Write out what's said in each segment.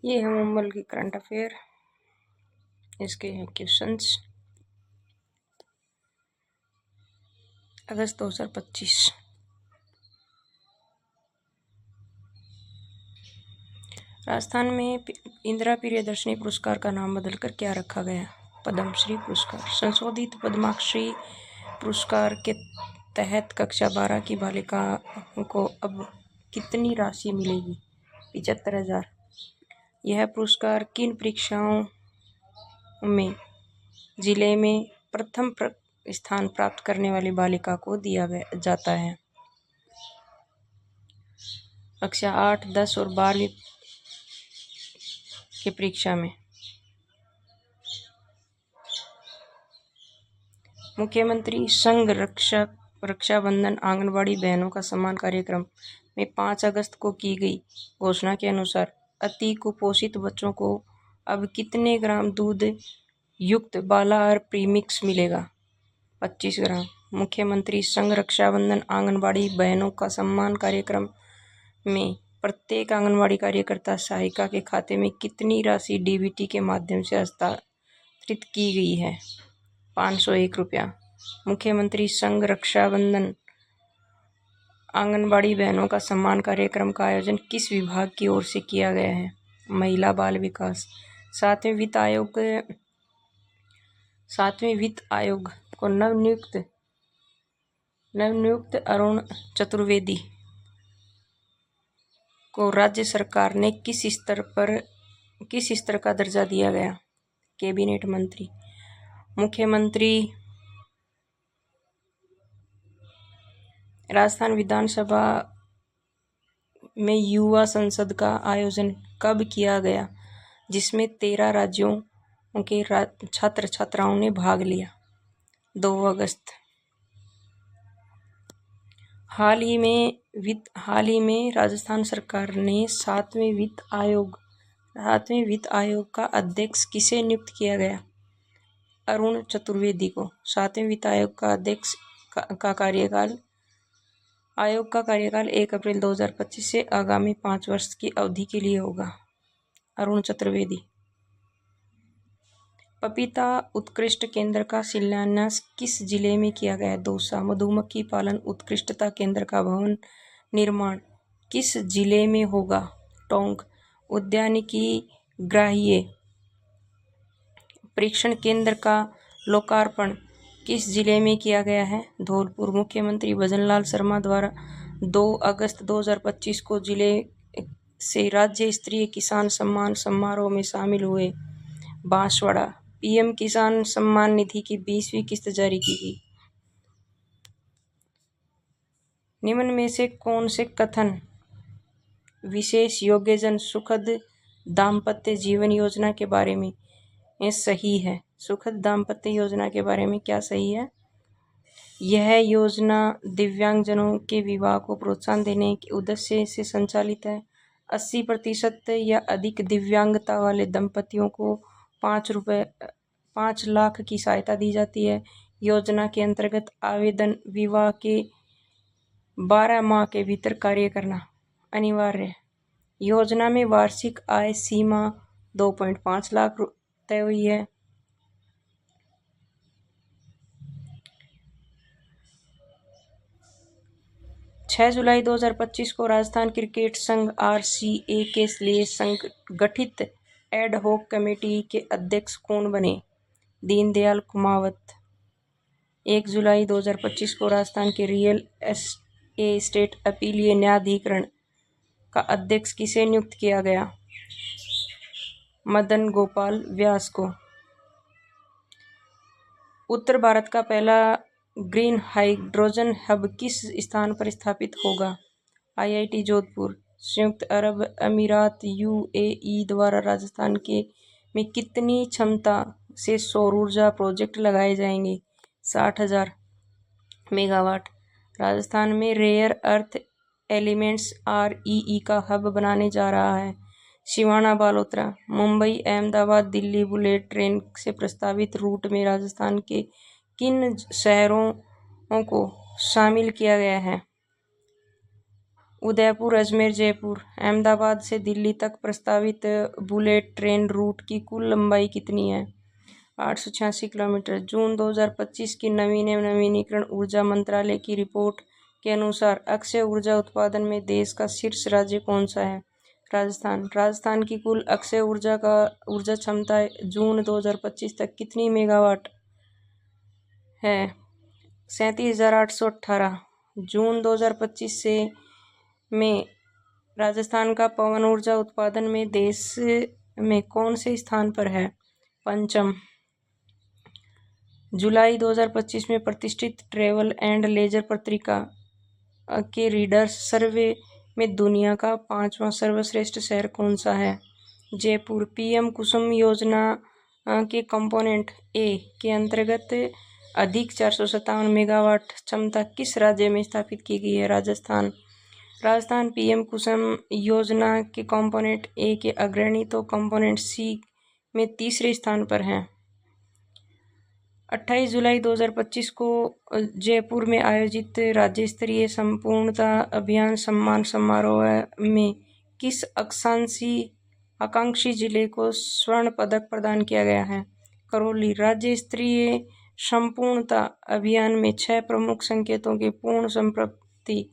ये है मुंबल की करंट अफेयर। इसके हैं क्वेश्चंस। अगस्त 2025। राजस्थान में इंदिरा प्रियदर्शनी पुरस्कार का नाम बदलकर क्या रखा गया? पद्मश्री पुरस्कार। संशोधित पद्मश्री पुरस्कार के तहत कक्षा 12 की बालिकाओं को अब कितनी राशि मिलेगी? 75,000। यह पुरस्कार किन परीक्षाओं में जिले में प्रथम स्थान प्राप्त करने वाली बालिका को दिया जाता है? कक्षा 8, 10 और 12वीं की परीक्षा में। मुख्यमंत्री संघ रक्षाबंधन आंगनबाड़ी बहनों का सम्मान कार्यक्रम में 5 अगस्त को की गई घोषणा के अनुसार अति कुपोषित बच्चों को अब कितने ग्राम दूध युक्त बालाहार प्रीमिक्स मिलेगा? 25 ग्राम। मुख्यमंत्री संघ रक्षाबंधन आंगनबाड़ी बहनों का सम्मान कार्यक्रम में प्रत्येक आंगनबाड़ी कार्यकर्ता सहायिका के खाते में कितनी राशि डीबीटी के माध्यम से हस्तांतरित की गई है? 501 रुपया। मुख्यमंत्री संघ रक्षाबंधन आंगनबाड़ी बहनों का सम्मान कार्यक्रम का आयोजन किस विभाग की ओर से किया गया है? महिला बाल विकास। सातवें वित्त आयोग को नवनियुक्त अरुण चतुर्वेदी को राज्य सरकार ने किस स्तर का दर्जा दिया गया? कैबिनेट मंत्री। मुख्यमंत्री राजस्थान विधानसभा में युवा संसद का आयोजन कब किया गया, जिसमें 13 राज्यों के छात्र छात्राओं ने भाग लिया? 2 अगस्त। हाल ही में राजस्थान सरकार ने 7वें वित्त आयोग का अध्यक्ष किसे नियुक्त किया गया? अरुण चतुर्वेदी को। 7वें वित्त आयोग का अध्यक्ष आयोग का कार्यकाल 1 अप्रैल 2025 से आगामी 5 वर्ष की अवधि के लिए होगा। अरुण चतुर्वेदी। पपीता उत्कृष्ट केंद्र का शिलान्यास किस जिले में किया गया? दौसा। मधुमक्खी पालन उत्कृष्टता केंद्र का भवन निर्माण किस जिले में होगा? टोंक। उद्यानिकी ग्राह्य परीक्षण केंद्र का लोकार्पण किस जिले में किया गया है? धौलपुर। मुख्यमंत्री भजनलाल शर्मा द्वारा 2 अगस्त 2025 को जिले से राज्य स्तरीय किसान सम्मान समारोह में शामिल हुए बांसवाड़ा। पीएम किसान सम्मान निधि की 20वीं किस्त जारी की गई। निम्न में से कौन से कथन विशेष योग्यजन सुखद दाम्पत्य जीवन योजना के बारे में सही है? सुखद दाम्पत्य योजना के बारे में क्या सही है? यह योजना दिव्यांगजनों के विवाह को प्रोत्साहन देने के उद्देश्य से संचालित है। 80% या अधिक दिव्यांगता वाले दंपतियों को 5 लाख की सहायता दी जाती है। योजना के अंतर्गत आवेदन विवाह के 12 माह के भीतर कार्य करना अनिवार्य है। योजना में वार्षिक आय सीमा 2.5 लाख तय हुई है। जुलाई 2025 को राजस्थान क्रिकेट संघ RCA के लिए संगठित एड हॉक कमेटी के अध्यक्ष कौन बने? दीनदयाल कुमावत। 1 जुलाई 2025 को राजस्थान के रियल एस्टेट अपीलीय न्यायाधिकरण का अध्यक्ष किसे नियुक्त किया गया? मदन गोपाल व्यास को। उत्तर भारत का पहला ग्रीन हाइड्रोजन हब किस स्थान पर स्थापित होगा? IIT जोधपुर। संयुक्त अरब अमीरात UAE द्वारा राजस्थान में कितनी क्षमता से सौर ऊर्जा प्रोजेक्ट लगाए जाएंगे? 60,000 मेगावाट। राजस्थान में रेयर अर्थ एलिमेंट्स REE का हब बनाने जा रहा है सिवाना बालोतरा। मुंबई अहमदाबाद दिल्ली बुलेट ट्रेन से प्रस्तावित रूट में राजस्थान के किन शहरों को शामिल किया गया है? उदयपुर, अजमेर, जयपुर, अहमदाबाद से दिल्ली तक प्रस्तावित बुलेट ट्रेन रूट की कुल लंबाई कितनी है? 886 किलोमीटर। जून 2025 की नवीनीकरण ऊर्जा मंत्रालय की रिपोर्ट के अनुसार अक्षय ऊर्जा उत्पादन में देश का शीर्ष राज्य कौन सा है? राजस्थान। राजस्थान की कुल अक्षय ऊर्जा क्षमता जून 2025 तक कितनी मेगावाट है? 37,818। जून 2025 से में राजस्थान का पवन ऊर्जा उत्पादन में देश में कौन से स्थान पर है? पंचम। जुलाई 2025 में प्रतिष्ठित ट्रैवल एंड लेजर पत्रिका के रीडर्स सर्वे में दुनिया का 5वां सर्वश्रेष्ठ शहर कौन सा है? जयपुर। पीएम कुसुम योजना के कंपोनेंट ए के अंतर्गत अधिक 457 मेगावाट क्षमता किस राज्य में स्थापित की गई है? राजस्थान। राजस्थान पीएम कुसुम योजना के कंपोनेंट ए के अग्रणी तो कंपोनेंट सी में तीसरे स्थान पर हैं। 28 जुलाई 2025 को जयपुर में आयोजित राज्य स्तरीय संपूर्णता अभियान सम्मान समारोह में किस आकांक्षी जिले को स्वर्ण पदक प्रदान किया गया है? करौली। राज्य स्तरीय संपूर्णता अभियान में 6 प्रमुख संकेतों के पूर्ण संप्राप्ति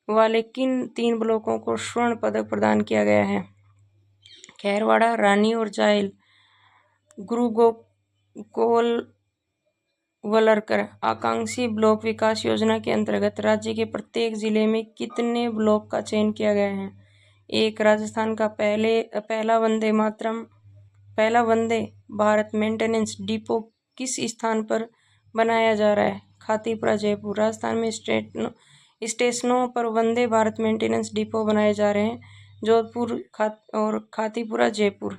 वाले किन 3 ब्लॉकों को स्वर्ण पदक प्रदान किया गया है? खैरवाड़ा, रानी और जायल। गुरु गोवलकर आकांक्षी ब्लॉक विकास योजना के अंतर्गत राज्य के प्रत्येक जिले में कितने ब्लॉक का चयन किया गया है? 1। राजस्थान का पहला वंदे भारत मेंटेनेंस डिपो किस स्थान पर बनाया जा रहा है? खातीपुरा, जयपुर। राजस्थान में स्टेशनों पर वंदे भारत मेंटेनेंस डिपो बनाए जा रहे हैं, जोधपुर और खातीपुरा, जयपुर।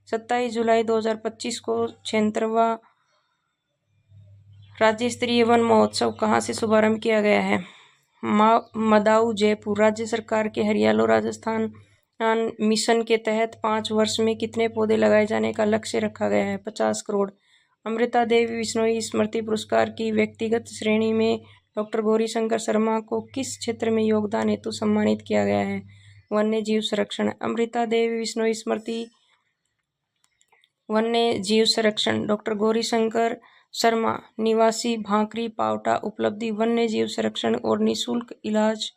27 जुलाई 2025 को 76वां राज्य स्तरीय वन महोत्सव कहाँ से शुभारंभ किया गया है? मदाऊ, जयपुर। राज्य सरकार के हरियालो राजस्थान मिशन के तहत 5 वर्ष में कितने पौधे लगाए जाने का लक्ष्य रखा गया है? 50 करोड़। अमृता देवी बिश्नोई स्मृति पुरस्कार की व्यक्तिगत श्रेणी में डॉक्टर गौरीशंकर शर्मा को किस क्षेत्र में योगदान हेतु सम्मानित किया गया है? वन्य जीव संरक्षण। अमृता देवी बिश्नोई स्मृति वन्य जीव संरक्षण। डॉक्टर गौरीशंकर शर्मा निवासी भांकरी पावटा उपलब्धि वन्य जीव संरक्षण और निःशुल्क इलाज।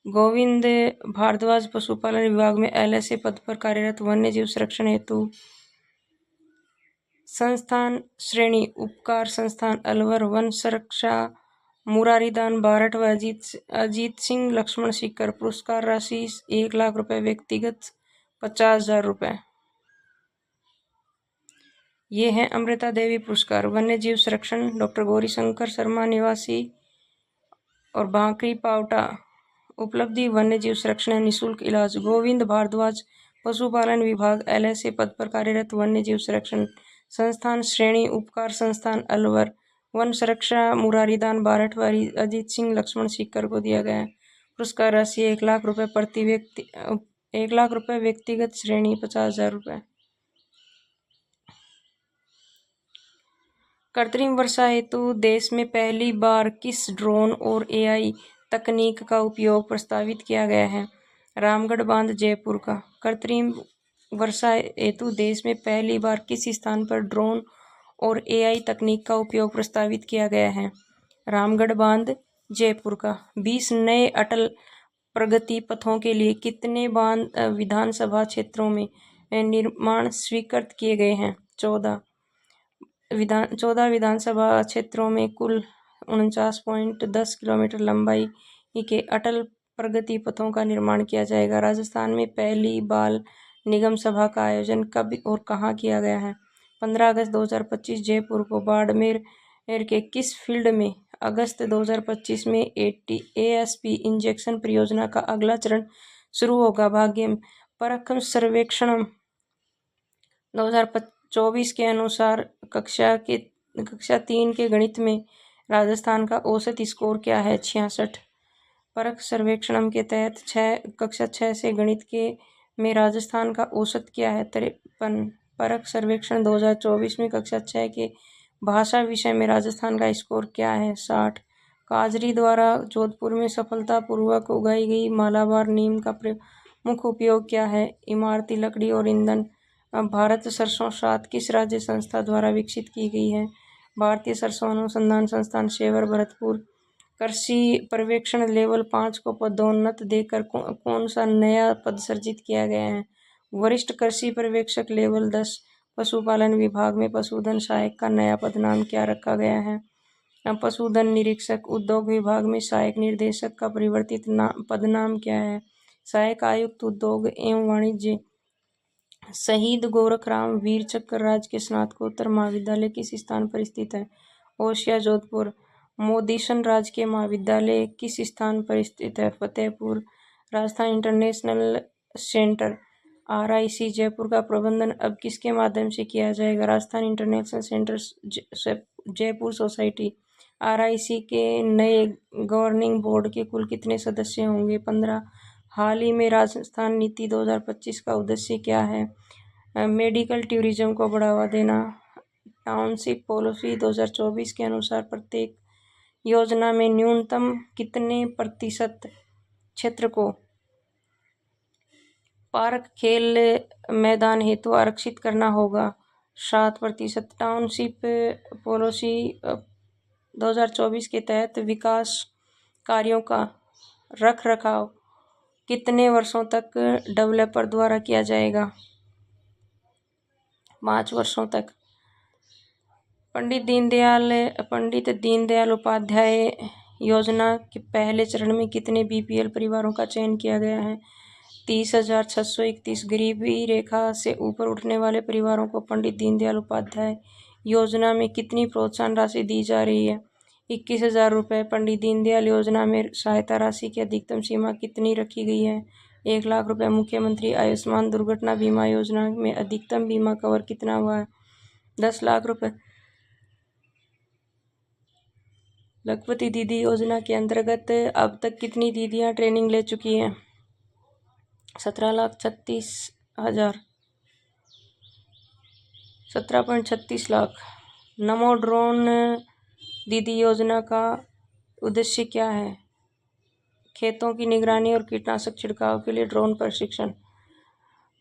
गोविंद भारद्वाज पशुपालन विभाग में LSA पद पर कार्यरत वन्य जीव संरक्षण हेतु संस्थान श्रेणी उपकार संस्थान अलवर। वन सुरक्षा मुरारीदान बारठ व अजीत सिंह लक्ष्मण सीकर। पुरस्कार राशि 1 लाख रुपए, व्यक्तिगत 50,000 रुपए। ये हैं अमृता देवी पुरस्कार। वन्य जीव संरक्षण डॉक्टर गौरीशंकर शर्मा निवासी और भांकरी पावटा उपलब्धि वन्य जीव संरक्षण निःशुल्क इलाज। गोविंद भारद्वाज पशुपालन विभाग LSA पद पर कार्यरत वन्य जीव संरक्षण संस्थान श्रेणी उपकार संस्थान अलवर। वन सुरक्षा मुरारीदान बारठ व अजीत सिंह लक्ष्मण सीकर को दिया गया। पुरस्कार राशि 1 लाख रुपए प्रति व्यक्ति, 1 लाख रुपए, व्यक्तिगत श्रेणी 50,000 रुपए। कृत्रिम वर्षा हेतु देश में पहली बार किस ड्रोन और AI तकनीक का उपयोग प्रस्तावित किया गया है? रामगढ़ बांध, जयपुर का। कृत्रिम वर्षा हेतु देश में पहली बार किस स्थान पर ड्रोन और AI तकनीक का उपयोग प्रस्तावित किया गया है? रामगढ़ बांध, जयपुर का। 20 नए अटल प्रगति पथों के लिए कितने विधानसभा क्षेत्रों में निर्माण स्वीकृत किए गए हैं? 14 विधानसभा क्षेत्रों में कुल 49.10 किलोमीटर लंबाई के अटल प्रगति पथों का निर्माण किया जाएगा। राजस्थान में पहली बाल निगम सभा का आयोजन कब और कहाँ किया गया है? 15 अगस्त 2025 जयपुर को। बाड़मेर के किस फील्ड में अगस्त 2025 में ASP इंजेक्शन परियोजना का अगला चरण शुरू होगा? भाग्यम। परख सर्वेक्षण 2024 के अनुसार कक्षा 3 के गणित में राजस्थान का औसत स्कोर क्या है? 66। परख सर्वेक्षण के तहत कक्षा 6 से गणित के में राजस्थान का औसत क्या है? 53। परख सर्वेक्षण 2024 में कक्षा 6 के भाषा विषय में राजस्थान का स्कोर क्या है? 60। काजरी द्वारा जोधपुर में सफलतापूर्वक उगाई गई मालाबार नीम का प्रमुख उपयोग क्या है? इमारती लकड़ी और ईंधन। भारत सरसों शाद किस राज्य संस्था द्वारा विकसित की गई है? भारतीय सरसों अनुसंधान संस्थान, शेवर, भरतपुर। कृषि पर्यवेक्षण लेवल 5 को पदोन्नत देकर कौन सा नया पद सृजित किया गया है? वरिष्ठ कृषि पर्यवेक्षक। लेवल 10 पशुपालन विभाग में पशुधन सहायक का नया पद नाम क्या रखा गया है? पशुधन निरीक्षक। उद्योग विभाग में सहायक निर्देशक का परिवर्तित पद नाम क्या है? सहायक आयुक्त उद्योग एवं वाणिज्य। शहीद गोरखराम वीर चक्र राजकीय स्नातकोत्तर महाविद्यालय किस स्थान पर स्थित है? ओसिया, जोधपुर। मोदीसन राजकीय महाविद्यालय किस स्थान पर स्थित है? Fatehpur. Rajasthan international centre RIC Jaipur का प्रबंधन अब किसके माध्यम से किया जाएगा? Rajasthan international centre Jaipur society. RIC के नए गवर्निंग बोर्ड के कुल कितने सदस्य होंगे? 15। हाल ही में राजस्थान नीति 2025 का उद्देश्य क्या है? मेडिकल टूरिज्म को बढ़ावा देना। टाउनशिप पॉलिसी 2024 के अनुसार प्रत्येक योजना में न्यूनतम कितने प्रतिशत क्षेत्र को पार्क खेल मैदान हेतु आरक्षित करना होगा? 7%। टाउनशिप पॉलिसी 2024 के तहत विकास कार्यों का रख रखाव कितने वर्षों तक डेवलपर द्वारा किया जाएगा? 5 वर्षों तक। पंडित दीनदयाल उपाध्याय योजना के पहले चरण में कितने BPL परिवारों का चयन किया गया है? 30,631। गरीबी रेखा से ऊपर उठने वाले परिवारों को पंडित दीनदयाल उपाध्याय योजना में कितनी प्रोत्साहन राशि दी जा रही है? 21,000 रुपये। पंडित दीनदयाल योजना में सहायता राशि की अधिकतम सीमा कितनी रखी गई है? 1 लाख रुपये। मुख्यमंत्री आयुष्मान दुर्घटना बीमा योजना में अधिकतम बीमा कवर कितना हुआ है? 10 लाख रुपये। लखपति दीदी योजना के अंतर्गत अब तक कितनी दीदियां ट्रेनिंग ले चुकी हैं? 17,36,000। 17.36 लाख। नमो ड्रोन दीदी योजना का उद्देश्य क्या है? खेतों की निगरानी और कीटनाशक छिड़काव के लिए ड्रोन प्रशिक्षण।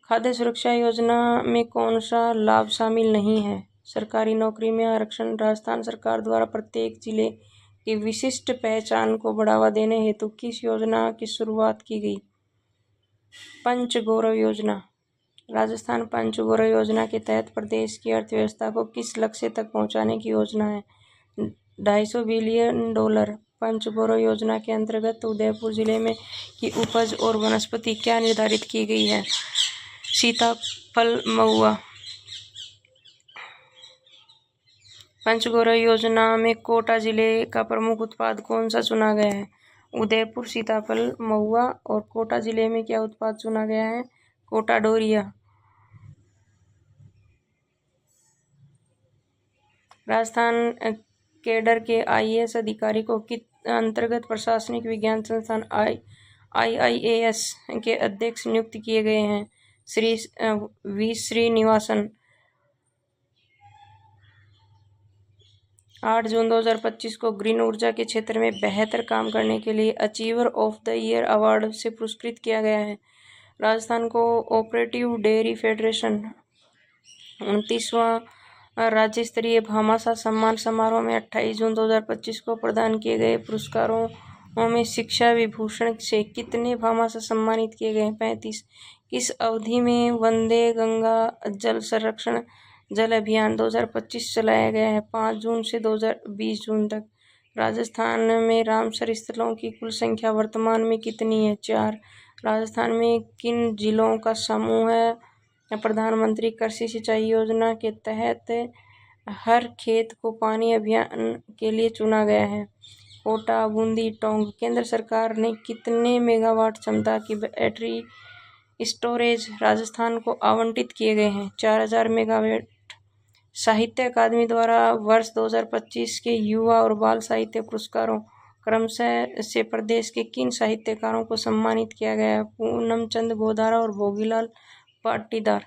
खाद्य सुरक्षा योजना में कौन सा लाभ शामिल नहीं है? सरकारी नौकरी में आरक्षण। राजस्थान सरकार द्वारा प्रत्येक जिले की विशिष्ट पहचान को बढ़ावा देने हेतु किस योजना की शुरुआत की गई? पंचगौरव योजना। राजस्थान पंचगौरव योजना के तहत प्रदेश की अर्थव्यवस्था को किस लक्ष्य तक पहुंचाने की योजना है? $250 बिलियन। पंचगौरव योजना के अंतर्गत उदयपुर जिले में की उपज और वनस्पति क्या निर्धारित की गई है? सीताफल, महुआ। पंचगौरव योजना में कोटा जिले का प्रमुख उत्पाद कौन सा चुना गया है? उदयपुर सीताफल, महुआ। और कोटा जिले में क्या उत्पाद चुना गया है? कोटा डोरिया। राजस्थान कैडर के IAS अधिकारी को किस अंतर्गत प्रशासनिक विज्ञान संस्थान IIAS के अध्यक्ष नियुक्त किए गए हैं? श्री V श्रीनिवासन। 8 जून 2025 को ग्रीन ऊर्जा के क्षेत्र में बेहतर काम करने के लिए achiever of the year award से पुरस्कृत किया गया है। Rajasthan co operative dairy federation 29वां राज्य स्तरीय भामाशाह सम्मान समारोह में 28 जून 2025 को प्रदान किए गए पुरस्कारों में शिक्षा विभूषण से कितने भामाशाह सम्मानित किए गए? 35। किस अवधि में वंदे गंगा जल संरक्षण जल अभियान 2025 चलाया गया है? 5 जून से 2020 जून तक। राजस्थान में रामसर स्थलों की कुल संख्या वर्तमान में कितनी है? 4। राजस्थान में किन जिलों का समूह है? प्रधानमंत्री कृषि सिंचाई योजना के तहत हर खेत को पानी अभियान के लिए चुना गया है? कोटा, बूंदी, टोंक। केंद्र सरकार ने कितने मेगावाट क्षमता की बैटरी स्टोरेज राजस्थान को आवंटित किए गए हैं? 4,000 मेगावाट। साहित्य अकादमी द्वारा वर्ष 2025 के युवा और बाल साहित्य पुरस्कारों क्रमशः से प्रदेश के किन साहित्यकारों को सम्मानित किया गया है? पूनम चंद गोधारा और भोगीलाल पाटीदार।